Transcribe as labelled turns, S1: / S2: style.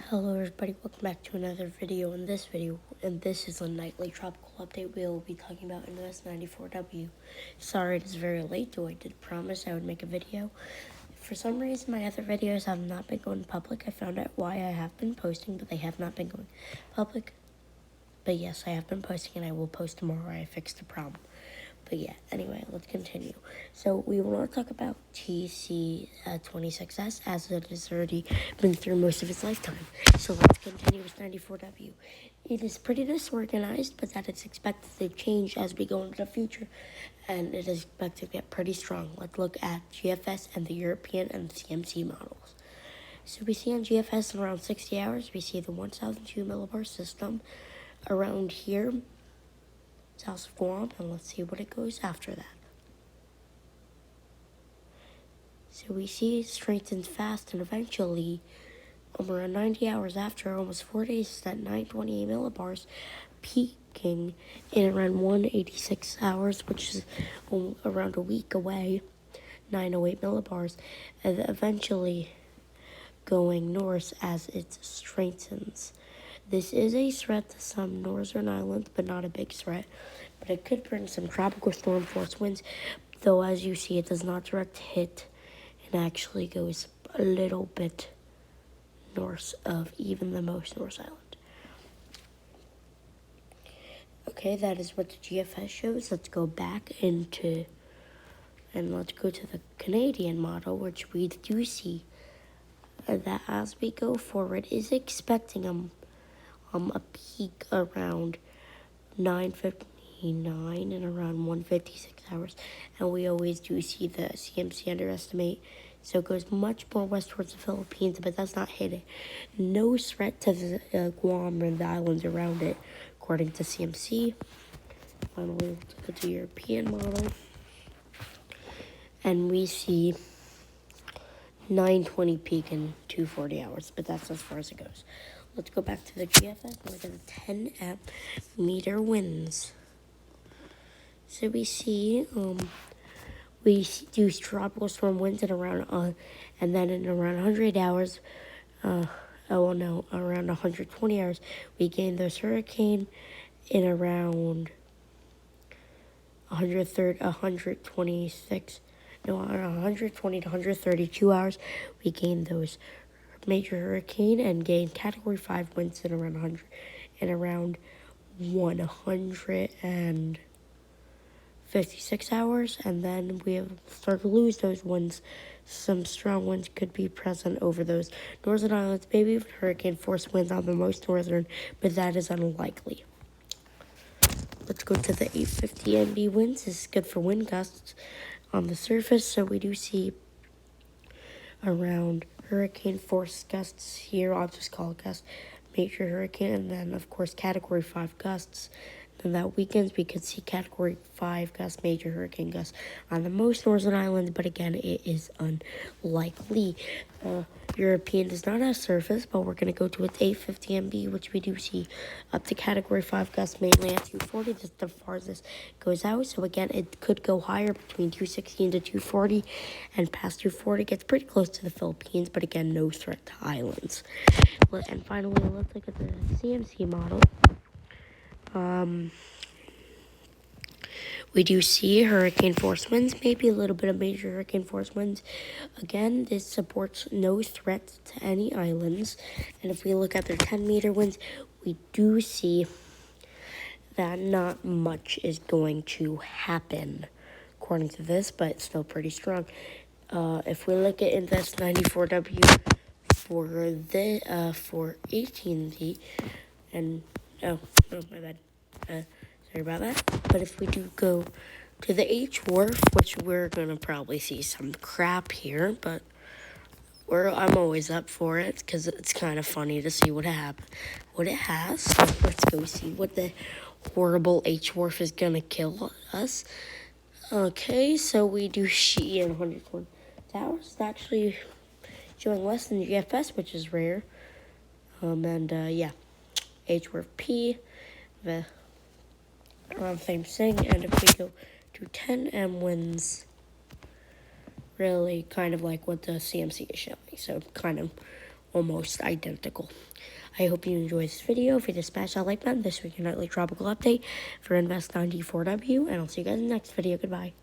S1: Hello everybody, welcome back to another video. In this video, and this is a nightly tropical update, we will be talking about NTU. Sorry it is very late, though I did promise I would make a video. For some reason, my other videos have not been going public. I found out why. I have been posting, but they have not been going public. But yes, I have been posting, and I will post tomorrow. I fixed the problem. But yeah, anyway, let's continue. So we want to talk about TC26S as it has already been through most of its lifetime. So let's continue with 94W. It is pretty disorganized, but that is expected to change as we go into the future. And it is expected to get pretty strong. Let's look at GFS and the European and the CMC models. So we see on GFS in around 60 hours, we see the 1002 millibar system around here. South of Guam, and let's see what it goes after that. So we see it strengthens fast, and eventually, around 90 hours after, almost 4 days, at 928 millibars, peaking in around 186 hours, which is around a week away, 908 millibars, and eventually going north as it strengthens. This is a threat to some northern islands, but not a big threat. But it could bring some tropical storm force winds, though as you see, it does not direct hit and actually goes a little bit north of even the most north island. Okay, that is what the GFS shows. Let's go back into, and let's go to the Canadian model, which we do see that as we go forward is expecting a peak around 9:59 and around 156 hours, and we always do see the CMC underestimate, so it goes much more west towards the Philippines, but that's not hit it. No threat to the Guam and the islands around it, according to CMC. Finally, let's go to the European model, and we see 920 peak in 240 hours, but that's as far as it goes. Let's go back to the GFS and look at the 10 meter winds. So we see do tropical storm winds at around and then in around 100 hours, around 120 hours, we gain this hurricane. In around 120 to 132 hours, we gain those major hurricane and gain category 5 winds in around 156 hours, and then we have started to lose those winds. Some strong winds could be present over those northern islands, maybe even hurricane force winds on the most northern, but that is unlikely. Let's go to the 850 NB winds. This is good for wind gusts on the surface, so we do see around hurricane force gusts here. I'll just call it gust, major hurricane, and then of course category 5 gusts. Then that weekends we could see category 5 gusts, major hurricane gusts on the most northern islands, but again it is unlikely. European does not have surface, but we're going to go to its 850 MB, which we do see up to category 5 gusts, mainly at 240. That's the farthest goes out. So again, it could go higher between 216 to 240, and past 240 gets pretty close to the Philippines, but again, no threat to islands. And finally, let's look at the CMC model. We do see hurricane force winds, maybe a little bit of major hurricane force winds. Again, this supports no threat to any islands. And if we look at their 10 meter winds, we do see that not much is going to happen according to this, but it's still pretty strong. If we look at Invest 94W for 18Z, and my bad. Sorry about that. But if we do go to the H wharf, which we're going to probably see some crap here, but I'm always up for it because it's kind of funny to see what it has. So let's go see what the horrible H wharf is going to kill us. Okay, so we do see in 120 hours. It's actually showing less than GFS, which is rare. Yeah, H wharf P, around the same thing. And if we go to 10M winds, really kind of like what the CMC is showing. So kind of almost identical. I hope you enjoyed this video. If you just smash that like button, this week your nightly tropical update for Invest 94W, and I'll see you guys in the next video. Goodbye.